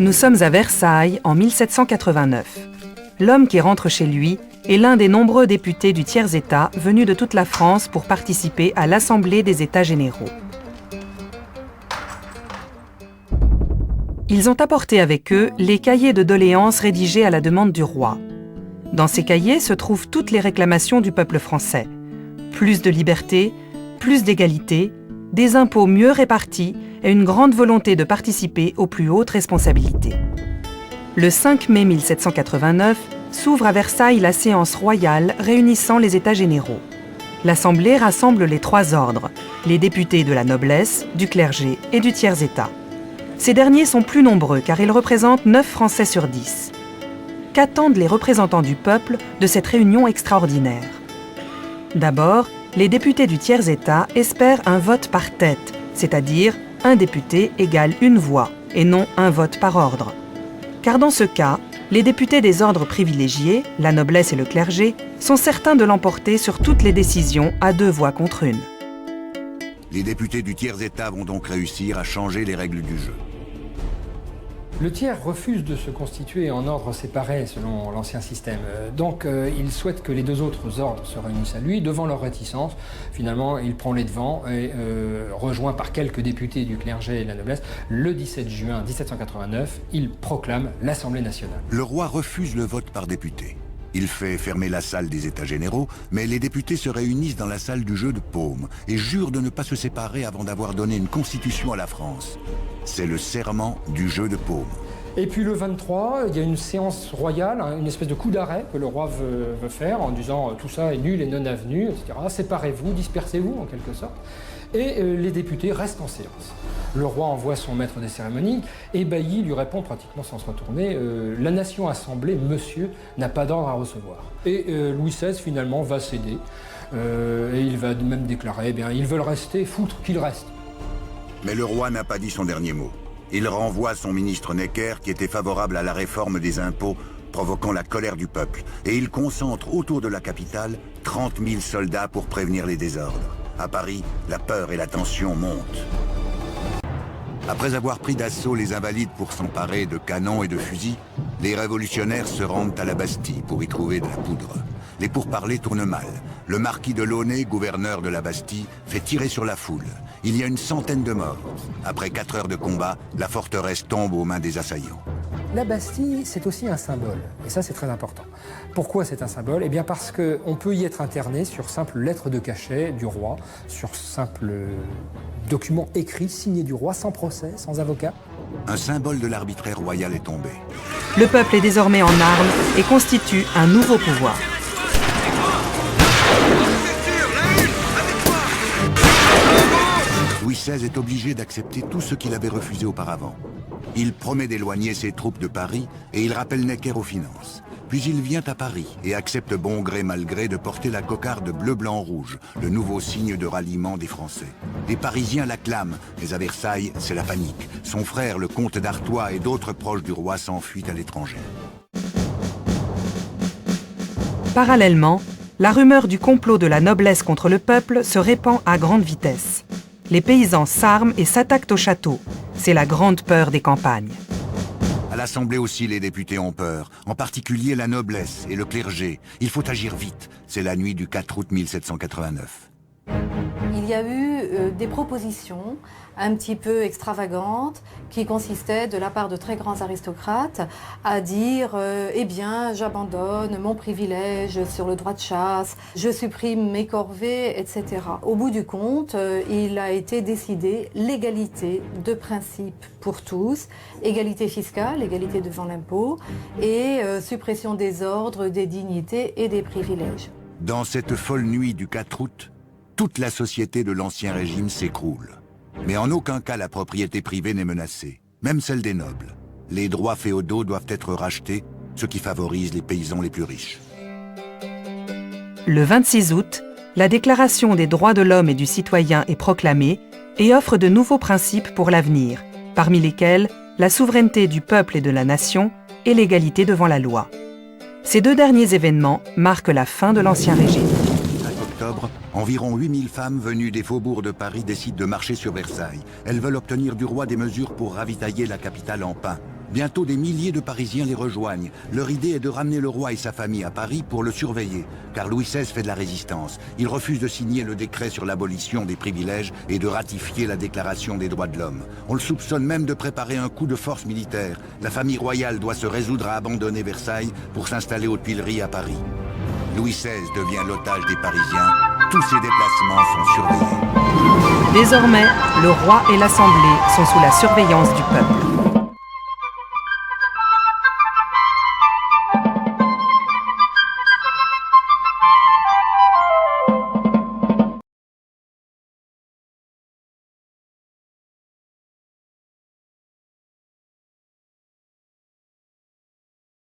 Nous sommes à Versailles en 1789. L'homme qui rentre chez lui est l'un des nombreux députés du tiers-État venus de toute la France pour participer à l'Assemblée des États généraux. Ils ont apporté avec eux les cahiers de doléances rédigés à la demande du roi. Dans ces cahiers se trouvent toutes les réclamations du peuple français. Plus de liberté, plus d'égalité, des impôts mieux répartis et une grande volonté de participer aux plus hautes responsabilités. Le 5 mai 1789 s'ouvre à Versailles la séance royale réunissant les États généraux. L'Assemblée rassemble les trois ordres, les députés de la noblesse, du clergé et du tiers-État. Ces derniers sont plus nombreux car ils représentent 9 Français sur 10. Qu'attendent les représentants du peuple de cette réunion extraordinaire? D'abord, les députés du tiers-État espèrent un vote par tête, c'est-à-dire un député égale une voix, et non un vote par ordre. Car dans ce cas, les députés des ordres privilégiés, la noblesse et le clergé, sont certains de l'emporter sur toutes les décisions à 2 voix contre 1. Les députés du tiers-État vont donc réussir à changer les règles du jeu. Le tiers refuse de se constituer en ordre séparé selon l'ancien système. Donc il souhaite que les 2 autres ordres se réunissent à lui. Devant leur réticence, finalement, il prend les devants et, rejoint par quelques députés du clergé et de la noblesse, le 17 juin 1789, il proclame l'Assemblée nationale. Le roi refuse le vote par député. Il fait fermer la salle des États généraux, mais les députés se réunissent dans la salle du jeu de paume et jurent de ne pas se séparer avant d'avoir donné une constitution à la France. C'est le serment du jeu de paume. Et puis le 23, il y a une séance royale, une espèce de coup d'arrêt que le roi veut faire en disant tout ça est nul et non avenu, etc. Séparez-vous, dispersez-vous en quelque sorte. Et les députés restent en séance. Le roi envoie son maître des cérémonies et Bailly lui répond pratiquement sans se retourner « La nation assemblée, monsieur, n'a pas d'ordre à recevoir ». Et Louis XVI finalement va céder et il va même déclarer eh bien, ils veulent rester, foutre qu'ils restent. Mais le roi n'a pas dit son dernier mot. Il renvoie son ministre Necker qui était favorable à la réforme des impôts, provoquant la colère du peuple. Et il concentre autour de la capitale 30 000 soldats pour prévenir les désordres. À Paris, la peur et la tension montent. Après avoir pris d'assaut les Invalides pour s'emparer de canons et de fusils, les révolutionnaires se rendent à la Bastille pour y trouver de la poudre. Les pourparlers tournent mal. Le marquis de Launay, gouverneur de la Bastille, fait tirer sur la foule. Il y a une centaine de morts. Après 4 heures de combat, la forteresse tombe aux mains des assaillants. La Bastille, c'est aussi un symbole, et ça c'est très important. Pourquoi c'est un symbole? Eh bien parce qu'on peut y être interné sur simple lettre de cachet du roi, sur simple document écrit, signé du roi, sans procès, sans avocat. Un symbole de l'arbitraire royal est tombé. Le peuple est désormais en armes et constitue un nouveau pouvoir. Louis XVI est obligé d'accepter tout ce qu'il avait refusé auparavant. Il promet d'éloigner ses troupes de Paris et il rappelle Necker aux finances. Puis il vient à Paris et accepte bon gré mal gré de porter la cocarde bleu-blanc-rouge, le nouveau signe de ralliement des Français. Les Parisiens l'acclament, mais à Versailles, c'est la panique. Son frère, le comte d'Artois et d'autres proches du roi s'enfuient à l'étranger. Parallèlement, la rumeur du complot de la noblesse contre le peuple se répand à grande vitesse. Les paysans s'arment et s'attaquent au château. C'est la grande peur des campagnes. À l'Assemblée aussi, les députés ont peur, en particulier la noblesse et le clergé. Il faut agir vite. C'est la nuit du 4 août 1789. Il y a eu des propositions un petit peu extravagantes qui consistaient de la part de très grands aristocrates à dire eh bien j'abandonne mon privilège sur le droit de chasse, je supprime mes corvées, etc. Au bout du compte, il a été décidé l'égalité de principe pour tous, égalité fiscale, égalité devant l'impôt et suppression des ordres, des dignités et des privilèges. Dans cette folle nuit du 4 août, toute la société de l'Ancien Régime s'écroule. Mais en aucun cas la propriété privée n'est menacée, même celle des nobles. Les droits féodaux doivent être rachetés, ce qui favorise les paysans les plus riches. Le 26 août, la Déclaration des droits de l'homme et du citoyen est proclamée et offre de nouveaux principes pour l'avenir, parmi lesquels la souveraineté du peuple et de la nation et l'égalité devant la loi. Ces 2 derniers événements marquent la fin de l'Ancien Régime. Octobre, environ 8000 femmes venues des faubourgs de Paris décident de marcher sur Versailles. Elles veulent obtenir du roi des mesures pour ravitailler la capitale en pain. Bientôt, des milliers de Parisiens les rejoignent. Leur idée est de ramener le roi et sa famille à Paris pour le surveiller, car Louis XVI fait de la résistance. Il refuse de signer le décret sur l'abolition des privilèges et de ratifier la Déclaration des droits de l'homme. On le soupçonne même de préparer un coup de force militaire. La famille royale doit se résoudre à abandonner Versailles pour s'installer aux Tuileries à Paris. Louis XVI devient l'otage des Parisiens. Tous ses déplacements sont surveillés. Désormais, le roi et l'Assemblée sont sous la surveillance du peuple.